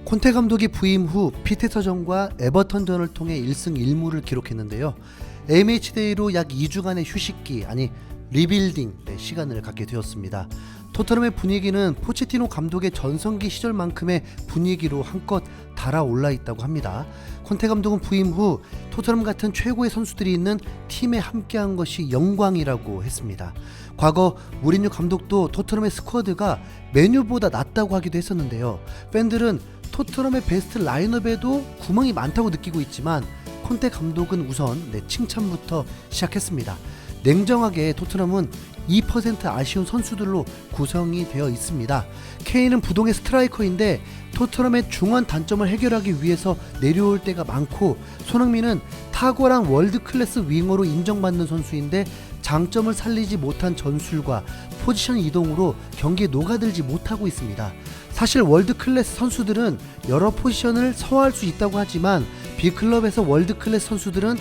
콘테 감독이 부임 후 피테서전과 에버턴전을 통해 1승 1무를 기록했는데요. AMH데이로 약 2주간의 휴식기 리빌딩 시간을 갖게 되었습니다. 토트넘의 분위기는 포체티노 감독의 전성기 시절만큼의 분위기로 한껏 달아올라 있다고 합니다. 콘테 감독은 부임 후 토트넘 같은 최고의 선수들이 있는 팀에 함께한 것이 영광이라고 했습니다. 과거 무리뉴 감독도 토트넘의 스쿼드가 메뉴보다 낫다고 하기도 했었는데요. 팬들은 토트넘의 베스트 라인업에도 구멍이 많다고 느끼고 있지만 콘테 감독은 우선 칭찬부터 시작했습니다. 냉정하게 토트넘은 2% 아쉬운 선수들로 구성이 되어 있습니다. 케인은 부동의 스트라이커인데 토트넘의 중원 단점을 해결하기 위해서 내려올 때가 많고, 손흥민은 탁월한 월드클래스 윙어로 인정받는 선수인데 장점을 살리지 못한 전술과 포지션 이동으로 경기에 녹아들지 못하고 있습니다. 사실 월드클래스 선수들은 여러 포지션을 서화할 수 있다고 하지만 B클럽에서 월드클래스 선수들은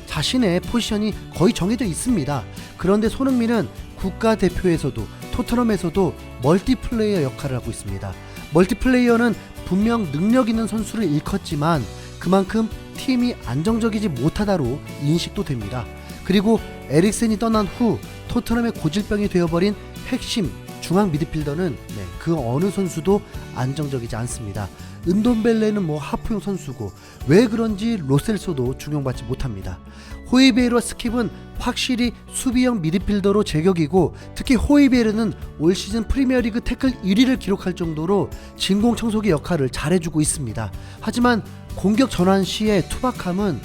자신의 포지션이 거의 정해져 있습니다. 그런데 손흥민은 국가대표에서도 토트넘에서도 멀티플레이어 역할을 하고 있습니다. 멀티플레이어는 분명 능력 있는 선수를 일컫지만 그만큼 팀이 안정적이지 못하다로 인식도 됩니다. 그리고 에릭센이 떠난 후 토트넘의 고질병이 되어버린 핵심 중앙 미드필더는 그 어느 선수도 안정적이지 않습니다. 은돔벨레는 하프용 선수고 왜 그런지 로셀소도 중용받지 못합니다. 호이베르와 스킵은 확실히 수비형 미드필더로 제격이고, 특히 호이베르는 올 시즌 프리미어리그 태클 1위를 기록할 정도로 진공청소기 역할을 잘해주고 있습니다. 하지만 공격 전환 시의 투박함은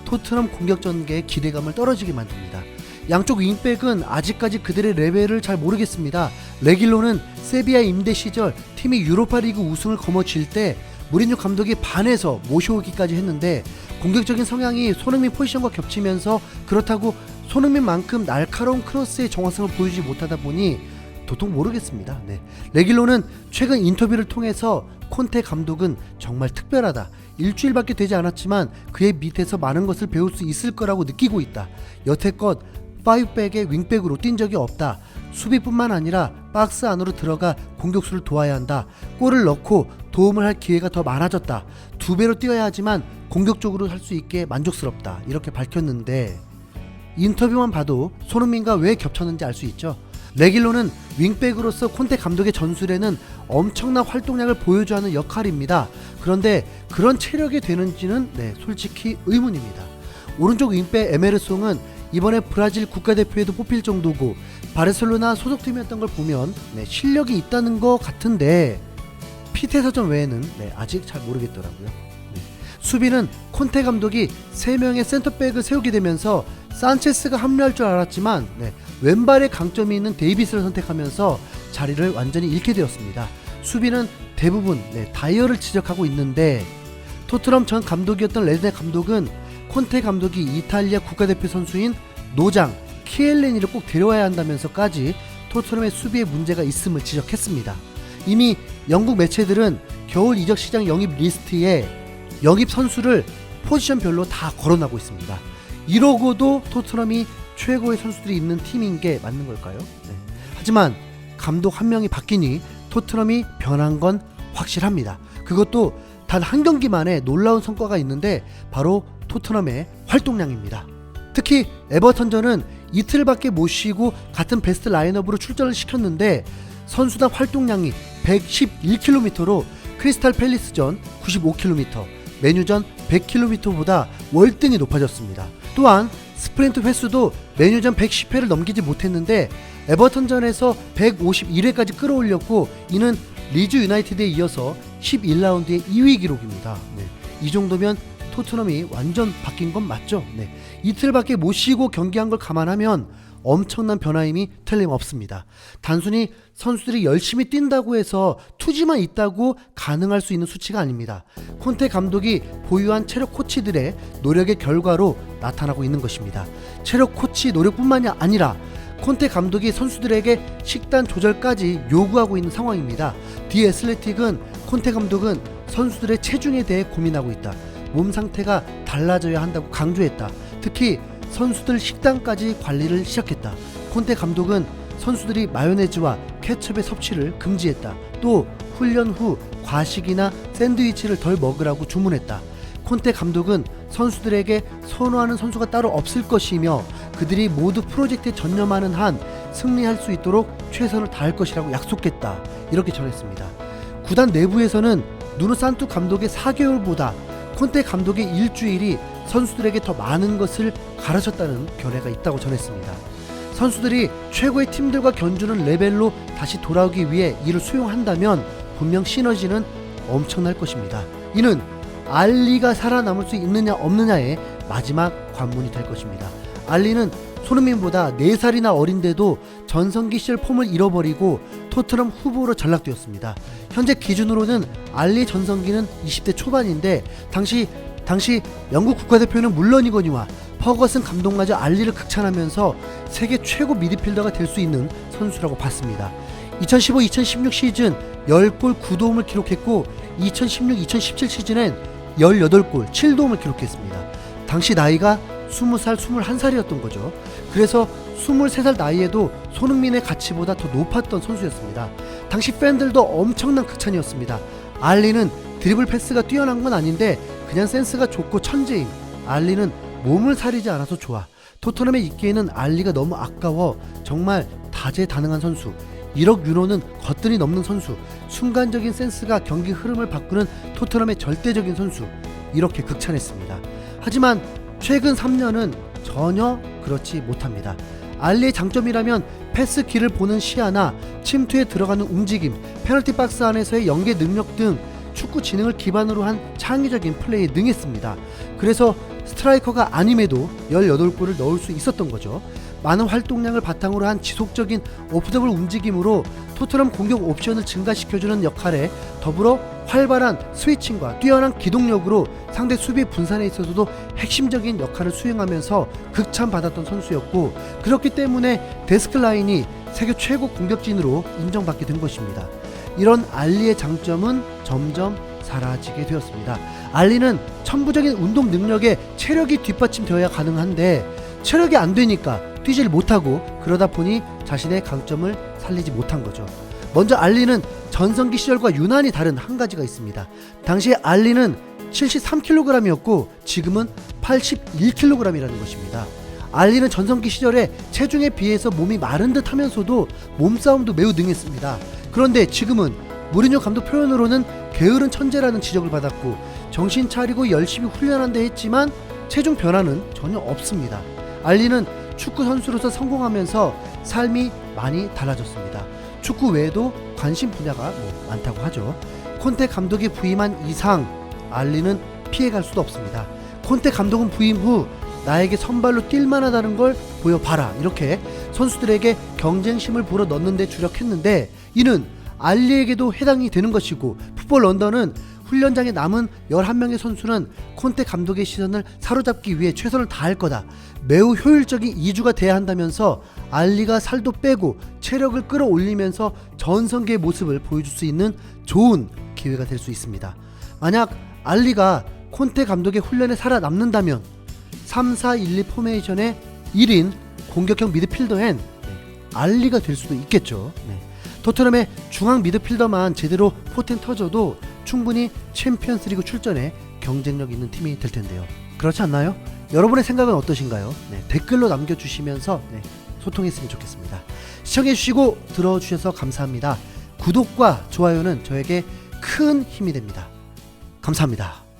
토트넘 공격 전개의 기대감을 떨어지게 만듭니다. 양쪽 윙백은 아직까지 그들의 레벨을 잘 모르겠습니다. 레길로는 세비야 임대 시절 팀이 유로파리그 우승을 거머쥘 때 무리뉴 감독이 반해서 모셔오기까지 했는데 공격적인 성향이 손흥민 포지션과 겹치면서, 그렇다고 손흥민만큼 날카로운 크로스의 정확성을 보여주지 못하다 보니 도통 모르겠습니다. 레길로는 최근 인터뷰를 통해서 콘테 감독은 정말 특별하다, 일주일밖에 되지 않았지만 그의 밑에서 많은 것을 배울 수 있을 거라고 느끼고 있다, 여태껏 5백의 윙백으로 뛴 적이 없다, 수비뿐만 아니라 박스 안으로 들어가 공격수를 도와야 한다, 골을 넣고 도움을 할 기회가 더 많아졌다, 2배로 뛰어야 하지만 공격적으로 할 수 있게 만족스럽다, 이렇게 밝혔는데 인터뷰만 봐도 손흥민과 왜 겹쳤는지 알 수 있죠. 레길로는 윙백으로서 콘테 감독의 전술에는 엄청난 활동량을 보여줘야 하는 역할입니다. 그런데 그런 체력이 되는지는 솔직히 의문입니다. 오른쪽 윙백 에메르송은 이번에 브라질 국가대표에도 뽑힐 정도고 바르셀로나 소속팀이었던 걸 보면 실력이 있다는 것 같은데 피테서전 외에는 아직 잘 모르겠더라고요. 수비는 콘테 감독이 3명의 센터백을 세우게 되면서 산체스가 합류할 줄 알았지만 왼발에 강점이 있는 데이비스를 선택하면서 자리를 완전히 잃게 되었습니다. 수비는 대부분 다이어를 지적하고 있는데 토트넘 전 감독이었던 레네 감독은 콘테 감독이 이탈리아 국가대표 선수인 노장 키엘레니를 꼭 데려와야 한다면서까지 토트넘의 수비에 문제가 있음을 지적했습니다. 이미 영국 매체들은 겨울 이적 시장 영입 리스트에 영입 선수를 포지션별로 다 거론하고 있습니다. 이러고도 토트넘이 최고의 선수들이 있는 팀인 게 맞는 걸까요? 하지만 감독 한 명이 바뀌니 토트넘이 변한 건 확실합니다. 그것도 단 한 경기만에 놀라운 성과가 있는데 바로 토트넘의 활동량입니다. 특히 에버턴전은 이틀밖에 못 쉬고 같은 베스트 라인업으로 출전을 시켰는데 선수단 활동량이 111km로 크리스탈 팰리스전 95km, 메뉴전 100km보다 월등히 높아졌습니다. 또한 스프린트 횟수도 메뉴전 110회를 넘기지 못했는데 에버턴전에서 151회까지 끌어올렸고, 이는 리즈 유나이티드에 이어서 11라운드의 2위 기록입니다. 이 정도면 토트넘이 완전 바뀐 건 맞죠? 이틀밖에 못 쉬고 경기한 걸 감안하면 엄청난 변화임이 틀림없습니다. 단순히 선수들이 열심히 뛴다고 해서 투지만 있다고 가능할 수 있는 수치가 아닙니다. 콘테 감독이 보유한 체력 코치들의 노력의 결과로 나타나고 있는 것입니다. 체력 코치 노력뿐만이 아니라 콘테 감독이 선수들에게 식단 조절까지 요구하고 있는 상황입니다. 디 애슬레틱은 콘테 감독은 선수들의 체중에 대해 고민하고 있다, 몸 상태가 달라져야 한다고 강조했다, 특히 선수들 식단까지 관리를 시작했다, 콘테 감독은 선수들이 마요네즈와 케첩의 섭취를 금지했다, 또 훈련 후 과식이나 샌드위치를 덜 먹으라고 주문했다. 콘테 감독은 선수들에게 선호하는 선수가 따로 없을 것이며 그들이 모두 프로젝트에 전념하는 한 승리할 수 있도록 최선을 다할 것이라고 약속했다. 이렇게 전했습니다. 구단 내부에서는 누누 산투 감독의 4개월보다 콘테 감독의 일주일이 선수들에게 더 많은 것을 가르쳤다는 견해가 있다고 전했습니다. 선수들이 최고의 팀들과 견주는 레벨로 다시 돌아오기 위해 이를 수용한다면 분명 시너지는 엄청날 것입니다. 이는 알리가 살아남을 수 있느냐 없느냐의 마지막 관문이 될 것입니다. 알리는 손흥민보다 4살이나 어린데도 전성기 시절 폼을 잃어버리고 토트넘 후보로 전락되었습니다. 현재 기준으로는 알리의 전성기는 20대 초반인데 당시 영국 국가대표는 물론이거니와 퍼거슨 감독마저 알리를 극찬하면서 세계 최고 미드필더가 될 수 있는 선수라고 봤습니다. 2015-2016 시즌 10골 9도움을 기록했고 2016-2017 시즌엔 18골 7도움을 기록했습니다. 당시 나이가 20살, 21살이었던 거죠. 그래서 23살 나이에도 손흥민의 가치보다 더 높았던 선수였습니다. 당시 팬들도 엄청난 극찬이었습니다. 알리는 드리블 패스가 뛰어난 건 아닌데 그냥 센스가 좋고 천재임. 알리는 몸을 사리지 않아서 좋아. 토트넘에 있기에는 알리가 너무 아까워. 정말 다재다능한 선수. 1억 유로는 거뜬히 넘는 선수. 순간적인 센스가 경기 흐름을 바꾸는 토트넘의 절대적인 선수. 이렇게 극찬했습니다. 하지만 최근 3년은 전혀 그렇지 못합니다. 알리의 장점이라면 패스 길을 보는 시야나 침투에 들어가는 움직임, 페널티 박스 안에서의 연계 능력 등 축구 지능을 기반으로 한 창의적인 플레이에 능했습니다. 그래서 스트라이커가 아님에도 18골을 넣을 수 있었던 거죠. 많은 활동량을 바탕으로 한 지속적인 오프더블 움직임으로 토트넘 공격 옵션을 증가시켜주는 역할에 더불어 활발한 스위칭과 뛰어난 기동력으로 상대 수비 분산에 있어서도 핵심적인 역할을 수행하면서 극찬받았던 선수였고, 그렇기 때문에 데스크라인이 세계 최고 공격진으로 인정받게 된 것입니다. 이런 알리의 장점은 점점 사라지게 되었습니다. 알리는 천부적인 운동 능력에 체력이 뒷받침되어야 가능한데 체력이 안 되니까 뛰질 못하고, 그러다 보니 자신의 강점을 살리지 못한 거죠. 먼저 알리는 전성기 시절과 유난히 다른 한 가지가 있습니다. 당시에 알리는 73kg이었고 지금은 81kg이라는 것입니다. 알리는 전성기 시절에 체중에 비해서 몸이 마른 듯 하면서도 몸싸움도 매우 능했습니다. 그런데 지금은 무리뉴 감독 표현으로는 게으른 천재라는 지적을 받았고, 정신 차리고 열심히 훈련한다 했지만 체중 변화는 전혀 없습니다. 알리는 축구 선수로서 성공하면서 삶이 많이 달라졌습니다. 축구 외에도 관심 분야가 많다고 하죠. 콘테 감독이 부임한 이상 알리는 피해갈 수도 없습니다. 콘테 감독은 부임 후 나에게 선발로 뛸 만하다는 걸 보여봐라, 이렇게 선수들에게 경쟁심을 불어넣는 데 주력했는데, 이는 알리에게도 해당이 되는 것이고, 풋볼 런던은 훈련장에 남은 11명의 선수는 콘테 감독의 시선을 사로잡기 위해 최선을 다할 거다, 매우 효율적인 2주가 돼야 한다면서 알리가 살도 빼고 체력을 끌어올리면서 전성기의 모습을 보여줄 수 있는 좋은 기회가 될 수 있습니다. 만약 알리가 콘테 감독의 훈련에 살아남는다면 3-4-1-2 포메이션의 1인 공격형 미드필더엔 알리가 될 수도 있겠죠. 토트넘의 중앙 미드필더만 제대로 포텐 터져도 충분히 챔피언스리그 출전에 경쟁력 있는 팀이 될 텐데요. 그렇지 않나요? 여러분의 생각은 어떠신가요? 댓글로 남겨주시면서 소통했으면 좋겠습니다. 시청해주시고 들어주셔서 감사합니다. 구독과 좋아요는 저에게 큰 힘이 됩니다. 감사합니다.